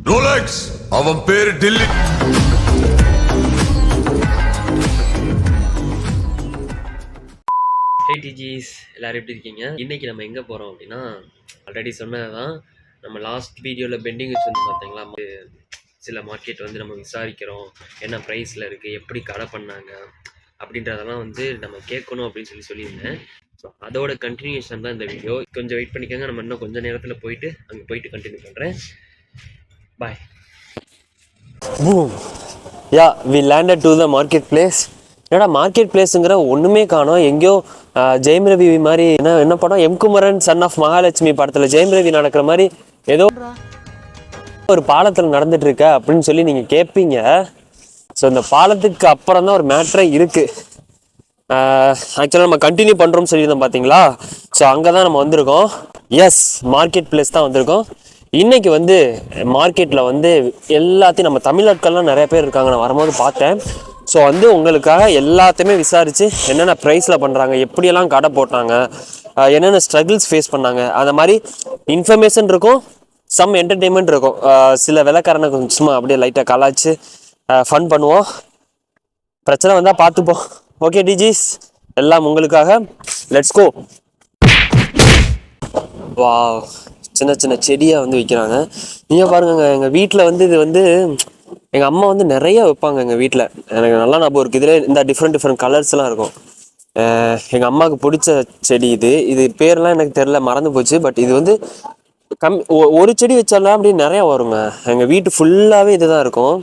Rolex அவன் பேரு டில்லி. ஹே டிஜிஸ், எல்லோரும் எப்படி இருக்கீங்க? இன்றைக்கி நம்ம எங்கே போகிறோம் அப்படின்னா, ஆல்ரெடி சொன்னது தான். நம்ம லாஸ்ட் வீடியோவில் பெண்டிங் வச்சு வந்து பார்த்தீங்களா, சில மார்க்கெட் வந்து நம்ம விசாரிக்கிறோம், என்ன ப்ரைஸில் இருக்குது, எப்படி கடை பண்ணாங்க அப்படின்றதெல்லாம் வந்து நம்ம கேட்கணும் அப்படின்னு சொல்லியிருந்தேன். ஸோ அதோட கண்டினியூஷன் தான் இந்த வீடியோ. கொஞ்சம் வெயிட் பண்ணிக்கோங்க, நம்ம இன்னும் கொஞ்சம் நேரத்தில் போயிட்டு அங்கே போயிட்டு கண்டினியூ பண்ணுறேன். Bye. We landed to the market place. என்னடா மார்க்கெட் பிளேஸுங்கிற ஒன்றுமே காணோம். எங்கேயோ ஜெயம் ரவி மாதிரி என்ன படம், எம்குமரன் சன் ஆஃப் மகாலட்சுமி படத்தில் ஜெயம் ரவி நடக்கிற மாதிரி ஏதோ ஒரு பாலத்தில் நடந்துட்டு இருக்க அப்படின்னு சொல்லி நீங்கள் கேட்பீங்க. ஸோ இந்த பாலத்துக்கு அப்புறம் தான் ஒரு மேட்ரே இருக்குது. ஆக்சுவலாக நம்ம கண்டினியூ பண்ணுறோம்னு சொல்லியிருந்தோம் பார்த்தீங்களா. ஸோ அங்கே தான் நம்ம வந்திருக்கோம். எஸ், மார்க்கெட் பிளேஸ் தான் வந்திருக்கோம். இன்றைக்கி வந்து மார்க்கெட்டில் வந்து எல்லாத்தையும் நம்ம தமிழாட்கள்லாம் நிறைய பேர் இருக்காங்க, நான் வரும்போது பார்த்தேன். ஸோ வந்து உங்களுக்காக எல்லாத்தையுமே விசாரித்து என்னென்ன ப்ரைஸில் பண்ணுறாங்க, எப்படியெல்லாம் கடை போட்டாங்க, என்னென்ன ஸ்ட்ரகிள்ஸ் ஃபேஸ் பண்ணாங்க, அந்த மாதிரி இன்ஃபர்மேஷன் இருக்கும், சம் என்டர்டெயின்மெண்ட் இருக்கும். சில விலைக்காரனை கொஞ்சம் சும்மா அப்படியே லைட்டாக கலாய்ச்சி ஃபன் பண்ணுவோம். பிரச்சனை வந்தால் பார்த்துப்போம். ஓகே டிஜிஸ், எல்லாம் உங்களுக்காக. Let's go. வா, சின்ன சின்ன செடியாக வந்து விற்கிறாங்க. நீங்கள் பாருங்க, எங்கள் வீட்டில் வந்து இது வந்து எங்கள் அம்மா வந்து நிறைய வைப்பாங்க எங்கள் வீட்டில். எனக்கு நல்லா ஞாபகம் இருக்குது. இதில் இந்த டிஃப்ரெண்ட் கலர்ஸ்லாம் இருக்கும். எங்கள் அம்மாவுக்கு பிடிச்ச செடி இது பேர்லாம் எனக்கு தெரில, மறந்து போச்சு. பட் இது வந்து ஒரு செடி வச்சாலாம் அப்படி நிறையா வருங்க. எங்கள் வீட்டு ஃபுல்லாகவே இது தான் இருக்கும்.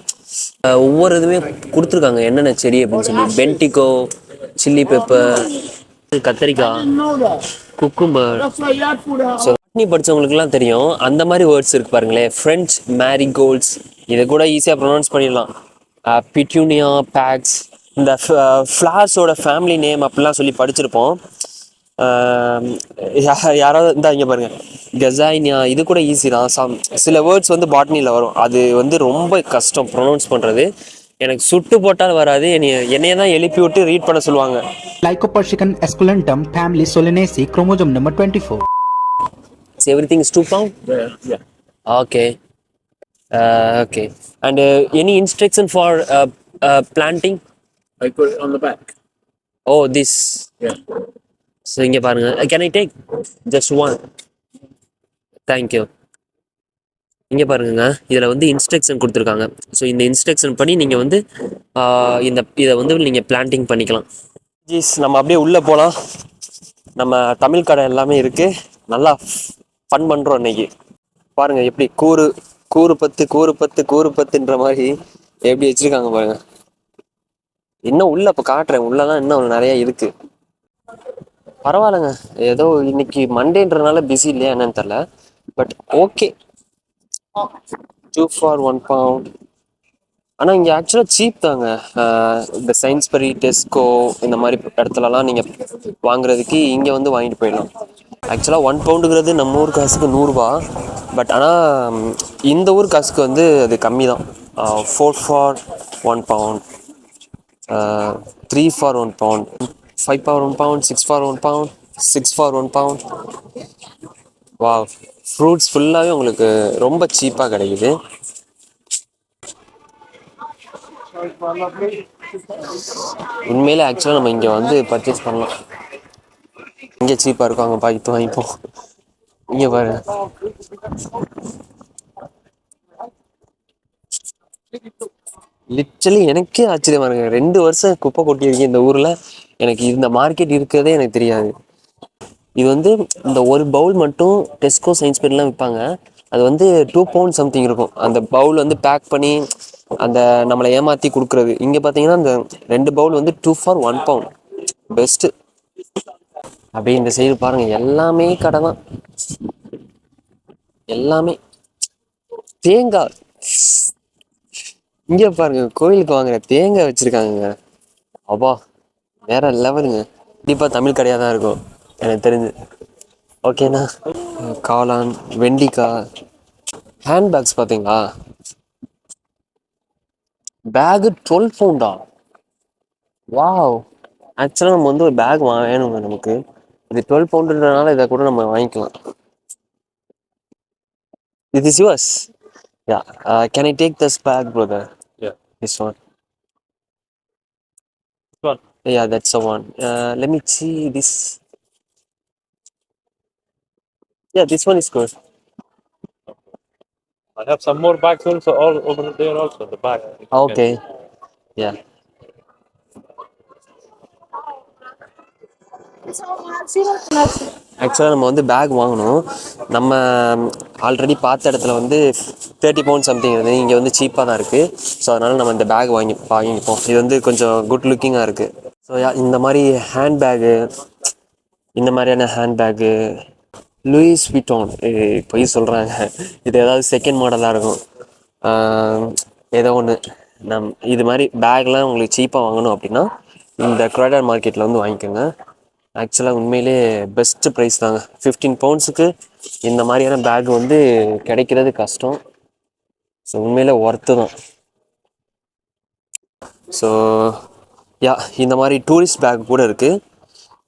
ஒவ்வொரு இதுவுமே கொடுத்துருக்காங்க என்னென்ன செடி அப்படின்னு சொல்லி. பென்டிகோ, சில்லி பெப்பர், கத்தரிக்காய், குக்கும்பர். ஸோ படித்தவங்களுக்குலாம் தெரியும். அந்த மாதிரி வேர்ட்ஸ் இருக்கு பாருங்களேன். ஃப்ரெஞ்ச் மேரிகோல்ட்ஸ், இதை கூட ஈஸியாக ப்ரொனவுன்ஸ் பண்ணிடலாம். பிட்யூனியா, பேக்ஸ், இந்த ஃப்ளார்ஸோட ஃபேமிலி நேம் அப்படிலாம் சொல்லி படிச்சிருப்போம். யாராவது இருந்தால் இங்கே பாருங்கள், கெசைனியா, இது கூட ஈஸி தான். சில வேர்ட்ஸ் வந்து பாட்னியில் வரும், அது வந்து ரொம்ப கஷ்டம் ப்ரொனவுன்ஸ் பண்ணுறது. எனக்கு சுட்டு போட்டால் வராது, என்னைய தான் எழுப்பி விட்டு ரீட் பண்ண சொல்லுவாங்க. Lycopersicum esculentum, family Solanaceae, chromosome number 24. So everything is 2 pound? Yeah. Okay. Okay. And any instruction for planting? I put it on the back. Oh, this. Yeah. So இங்கே பாருங்க. Can I take just one? Thank you. இங்கே பாருங்க, இதில் வந்து instruction கொடுத்துருக்காங்க. So இந்த instruction பண்ணி நீங்கள் வந்து இதை வந்து நீங்கள் பிளான்டிங் பண்ணிக்கலாம். ஜீஸ், நம்ம அப்படியே உள்ளே போகலாம். நம்ம தமிழ் கடை எல்லாமே இருக்குது. நல்லா ஃபன் பண்ணுறோம் இன்னைக்கு. பாருங்கள் எப்படி கூறு பத்துன்ற மாதிரி எப்படி வச்சுருக்காங்க பாருங்கள். இன்னும் உள்ளே இப்போ காட்டுறேன், உள்ளே தான் இன்னும் நிறையா இருக்குது. பரவாயில்லைங்க, ஏதோ இன்னைக்கு மண்டேன்றதுனால பிஸி இல்லையா என்னன்னு தெரில. But okay, 2 for 1 pound. ஆனால் இங்கே ஆக்சுவலாக சீப் தாங்க. இந்த சைன்ஸ்பரி, டெஸ்கோ இந்த மாதிரி இடத்துலலாம் நீங்கள் வாங்குறதுக்கு இங்கே வந்து வாங்கிட்டு போயிடலாம். ஆக்சுவலாக 1 பவுண்டுங்கிறது நம்ம ஊர் காசுக்கு 100 ரூபா. பட் ஆனால் இந்த ஊர் காசுக்கு வந்து அது கம்மி தான். 4 for 1 pound, 3 for 1 pound, 5 for 1 pound, 6 for 1 pound, 6 for 1 pound. வா, ஃப்ரூட்ஸ் ஃபுல்லாகவே உங்களுக்கு ரொம்ப சீப்பாக கிடைக்குது. உண்மையிலே ஆக்சுவலாக நம்ம இங்கே வந்து பர்ச்சேஸ் பண்ணலாம். இங்கே சீப்பாக இருக்கும், அங்கே பார்த்து வாங்கிப்போம். இங்கே பாரு, லிட்ரலி எனக்கே ஆச்சரியமா இருக்கு. 2 வருஷம் குப்பை கொட்டியிருக்கேன் இந்த ஊரில், எனக்கு இந்த மார்க்கெட் இருக்கிறதே எனக்கு தெரியாது. இது வந்து இந்த ஒரு பவுல் மட்டும் டெஸ்கோ சைன்ஸ்பரிலாம் விற்பாங்க. அது வந்து 2 pound சம்திங் இருக்கும். அந்த பவுல் வந்து பேக் பண்ணி அந்த நம்மளை ஏமாற்றி கொடுக்குறது. இங்கே பார்த்தீங்கன்னா அந்த 2 பவுல் வந்து 2 for 1 pound. பெஸ்ட்டு. அப்படியே இந்த சைடு பாருங்கள், எல்லாமே கடை தான். எல்லாமே தேங்காய். இங்கே பாருங்க, கோயிலுக்கு வாங்குற தேங்காய் வச்சுருக்காங்க. அப்பா, வேற லெவலுங்க. கண்டிப்பாக தமிழ் கடையாக தான் இருக்கும் எனக்கு தெரிஞ்சு. ஓகேண்ணா. காளான், வெண்டிக்காய், ஹேண்ட்பேக்ஸ் பார்த்தீங்களா, பேகு 12 பவுண்டா. வாவ், ஆக்சுவலாக நம்ம வந்து ஒரு பேக் வேணுங்க நமக்கு. இது 12 பவுண்டுன்றதுனால இதை கூட நம்ம வாங்கிக்கலாம். இது is yours. Yeah. Can I take this bag, brother? Yeah. This one. One. Yeah, that's the one. Let me see this. Yeah, this one is good. I have some more bags also all over there also, the bag. Okay. Yeah. ஆக்சுவலாக நம்ம வந்து back வாங்கணும். நம்ம already பார்த்த இடத்துல வந்து 30 bound something இருக்குது. இங்கே வந்து சீப்பாக தான் இருக்குது. ஸோ அதனால் நம்ம இந்த பேக் வாங்கிப்போம். இது வந்து கொஞ்சம் குட் லுக்கிங்காக இருக்குது. ஸோ இந்த மாதிரி ஹேண்ட் பேகு, இந்த மாதிரியான ஹேண்ட் பேகு லூயிஸ் விட்டான் பொய் சொல்கிறாங்க. இது ஏதாவது செகண்ட் மாடலாக இருக்கும். ஏதோ ஒன்று இது மாதிரி பேக்லாம் உங்களுக்கு சீப்பாக வாங்கணும் அப்படின்னா இந்த க்ரூடர் மார்க்கெட்டில் வந்து வாங்கிக்கோங்க. ஆக்சுவலாக உண்மையிலே பெஸ்ட்டு ப்ரைஸ் தாங்க. 15 பவுண்ட்ஸுக்கு இந்த மாதிரியான பேக் வந்து கிடைக்கிறது கஷ்டம். ஸோ உண்மையிலே ஒர்த்து தான். ஸோ யா, இந்த மாதிரி டூரிஸ்ட் பேக் கூட இருக்குது.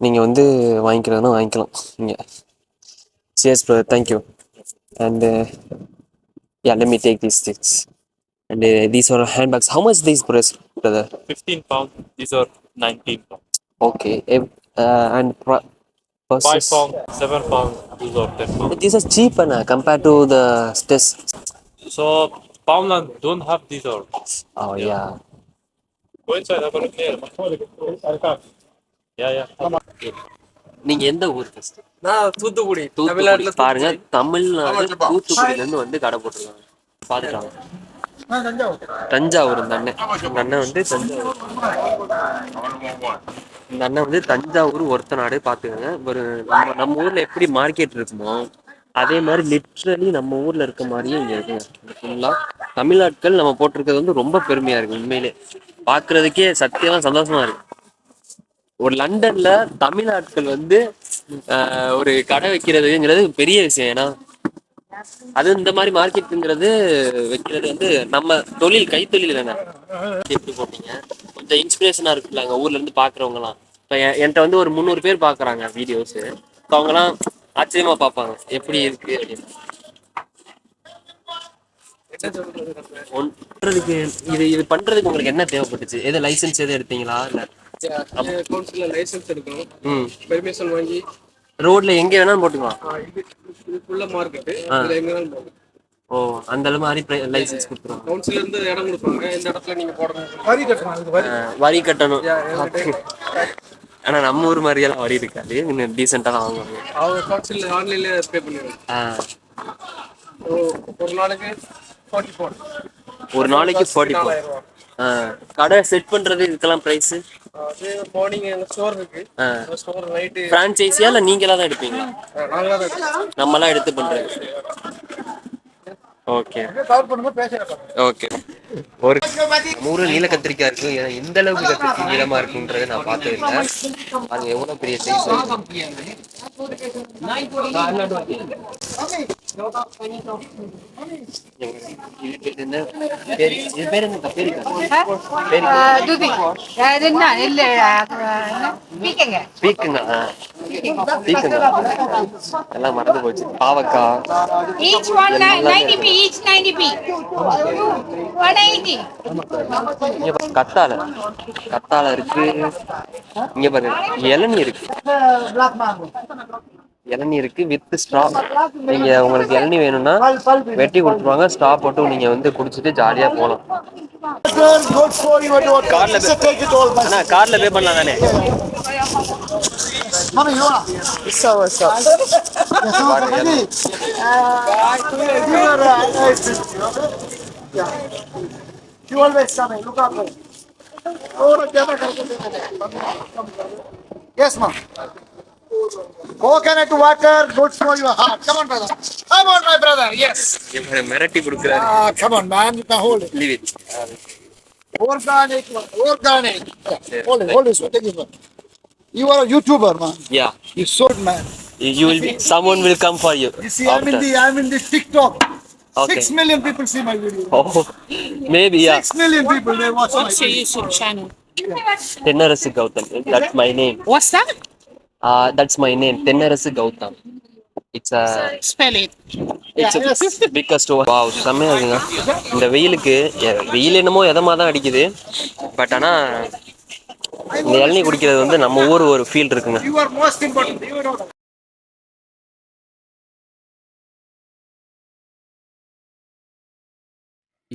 நீங்கள் வந்து வாங்கிக்கிறதுனா வாங்கிக்கலாம் இங்கே. Cheers, brother. Thank you. And yeah, let me take these things. And these are handbags. How much these, brother? 15 pounds. These are 19 pounds. Okay. And 5 purses. pounds, 7 pounds. These are 10 pounds. These are cheap compared to the test. So Poundland don't have these all. Oh yeah. Go inside. Have a look there. Yeah. நீங்க எந்த ஊர் first? நான் தூத்துக்குடி தூத்துக்குடி. பாருங்க, தமிழ்நாடு தூத்துக்குடியிலேருந்து வந்து கடை போட்டிருக்காங்க. பார்த்துட்டாங்க. தஞ்சாவூர். இந்த அண்ணன் வந்து தஞ்சாவூர். இந்த அண்ணன் வந்து தஞ்சாவூர் ஒருத்த நாடு. பார்த்துக்கோங்க. ஒரு நம்ம ஊர்ல எப்படி மார்க்கெட் இருக்குமோ அதே மாதிரி லிட்ரலி நம்ம ஊர்ல இருக்க மாதிரியே இங்க இருக்குங்க. ஃபுல்லா தமிழ்நாட்கள் நம்ம போட்டிருக்கிறது வந்து ரொம்ப பெருமையா இருக்கு. உண்மையிலே பார்க்கறதுக்கே சத்தியமா சந்தோஷமா இருக்கு. ஒரு லண்டன்ல தமிழ்நாட்கள் வந்து ஒரு கடை வைக்கிறதுங்கிறது பெரிய விஷயம். ஏன்னா அது இந்த மாதிரி மார்க்கெட்டுங்கிறது வைக்கிறது வந்து நம்ம தொழில், கைத்தொழில் தானே. எப்படி போட்டீங்க? கொஞ்சம் இன்ஸ்பிரேஷனா இருக்குல்ல அங்கே ஊர்ல இருந்து பாக்குறவங்கலாம். இப்போ என்கிட்ட வந்து ஒரு 300 பேர் பாக்குறாங்க வீடியோஸ். இப்போ அவங்கலாம் ஆச்சரியமா பார்ப்பாங்க எப்படி இருக்கு அப்படின்னு. பண்றதுக்கு இது பண்றதுக்கு உங்களுக்கு என்ன தேவைப்பட்டுச்சு? எது லைசன்ஸ் எது எடுத்தீங்களா? இல்ல கவுன்சில்ல லைசென்ஸ் எடுக்கணும், பெர்மிஷன் வாங்கி ரோட்ல எங்க வேணாலும் போட்டுக்கலாம். இது ஃபுல்லா மார்க்கெட், இதுல எங்க வேணாலும் போகலாம். ஓ, அந்த மாதிரி லைசன்ஸ் கொடுத்துருவாங்க. கவுன்சில்ல இருந்து இடம் கொடுப்பாங்க, இந்த இடத்துல நீங்க போடணும். வரி கட்டணும். ஆனா நம்ம ஊர் மாதிரியெல்லாம் வரி இருக்காது. இன்னும் டீசெண்டா தான் வாங்குவாங்க. அவங்க கவுன்சில்ல ஆன்லைன்ல பே பண்ணிடுவாங்க. ஒரு நாளைக்கு 44. ஒரு நாளைக்கு 44. கடை செட் பண்றது இதுக்கெல்லாம் பிரைஸ்? அது மார்னிங் எங்க ஸ்டோர் இருக்கு. ஸ்டோர் நைட் பிரான்சைஸியா இல்ல நீங்களா தான் எடுப்பீங்களா? நாங்களா தான் எடுப்போம். நம்மலாம் எடுத்து பண்றது. Okay okay. ஒரு மூணு நீல கத்திரிக்காய் இருக்கு. இந்த அளவுக்கு கத்திரிக்காய் நீளமா இருக்குன்றதை நான் பார்த்தது இல்லை. அது எவ்வளவு பெரிய சைஸ். எல்லாம் மறந்து போச்சு. பாவக்காய் கத்தாழை இருக்கு. இங்க பாருங்க, இளநீ இருக்கு. இளநீ இருக்கு வித் ஸ்ட்ரா. நீங்க உங்களுக்கு இளநீ வேணும்னா வெட்டி கொடுத்துருவாங்க. ஸ்ட்ரா போட்டு நீங்க வந்து குடிச்சிட்டு ஜாலியா போகலாம். கார்ல பே பண்ணலாம் தானே? You always come and look after. Yes, ma'am. Coconut water, good for your heart. Come on, brother. Come on, my brother. Yes. மிரட்டி கொடுக்குறாரு. Come on, man. You can hold it. Leave it. Organic. Yeah. Hold this one. Take this one. You are a YouTuber, man. Yeah. You sold, man. You will be. Someone will come for you. You see, I'm in the TikTok. Okay. 6 million people see my video. Oh, maybe yeah. 6 million people they watch my What's your video. YouTube channel? Tennarasu Gautam. That's my name. What's that? That's my name. Tennarasu Gautam. It's a Spell it. Biggest wow செம்மையாக இருக்குங்க. இந்த வெயிலுக்கு வெயில் என்னமோ எதமாக தான் அடிக்குது. But ஆனால் இந்த இளநீ குடிக்கிறது வந்து நம்ம ஊர் ஒரு ஃபீல் இருக்குங்க. You are most important. You know.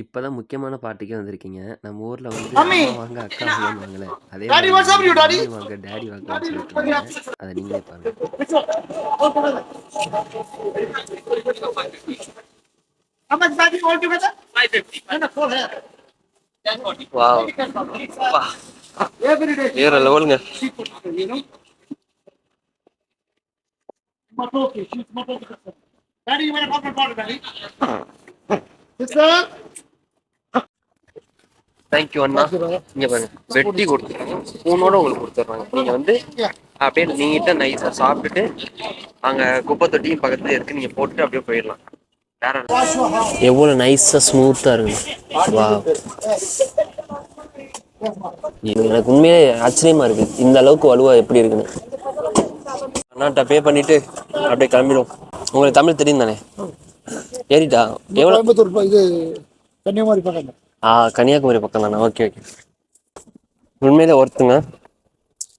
இப்போதான் முக்கியமான பாட்டுக்கே வந்திருக்கீங்க. நம்ம ஊரில் வந்து மம்மி! அம்மா வாங்க அக்கா வாங்குவாங்களே அதே Daddy, what's up, you daddy? Mummy வாங்க டேடி வாங்கன்னு சொல்லிட்டு அதை நீங்களே பாருங்க. How much bag you all together? 550. And a full hair. Wow Every day. வேற லெவலுங்க. You know. Matoki. She's Matoki. Daddy, you want a chocolate powder, daddy? Sister. Thank you அண்ணா. இங்கே பாருங்க வெட்டி கொடுத்துருக்காங்க, ஸ்பூனோட உங்களுக்கு கொடுத்துட்றாங்க. நீங்கள் வந்து அப்படியே நீட்டாக நைஸாக சாப்பிட்டுட்டு அங்கே குப்பை தொட்டியும் பக்கத்துல இருக்கு, நீங்கள் போட்டுட்டு அப்படியே போயிடலாம். வேற எவ்வளோ நைஸாக ஸ்மூத்தாக இருக்குங்க. வா எனக்கு உண்மையே ஆச்சரியமாக இருக்குது இந்த அளவுக்கு வலுவாக எப்படி இருக்குன்னு. அண்ணாட்ட பே பண்ணிவிட்டு அப்படியே கிளம்பிடும். உங்களுக்கு தமிழ் தெரியும் தானே? ஏறிட்டா எவ்வளோ? கோயம்புத்தூர் இது கன்னியாகுமரி பக்கம். கன்னியாகுமரி பக்கம் தானே? Okay okay. உண்மையிலே ஒர்த்துங்க,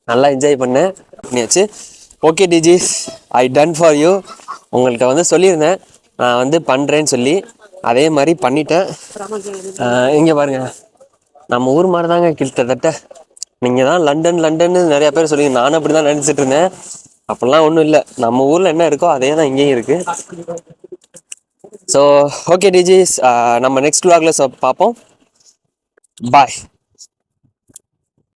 நல்லா என்ஜாய் பண்ணியாச்சு. ஓகே டிஜிஸ், ஐ டன் ஃபார் யூ. உங்கள்கிட்ட வந்து சொல்லியிருந்தேன் நான் வந்து பண்ணுறேன்னு சொல்லி, அதே மாதிரி பண்ணிட்டேன். இங்கே பாருங்க நம்ம ஊர் மாதிரி தாங்க கிட்டத்தட்ட. நீங்கள் தான் லண்டன்னு நிறையா பேர் சொல்லி, நானும் அப்படி தான் நினச்சிட்டு இருந்தேன். அப்படிலாம் ஒன்றும் இல்லை, நம்ம ஊரில் என்ன இருக்கோ அதே தான் இங்கேயும் இருக்குது. ஸோ ஓகே டிஜிஸ், நம்ம நெக்ஸ்ட் vlogல பார்ப்போம். பாய்.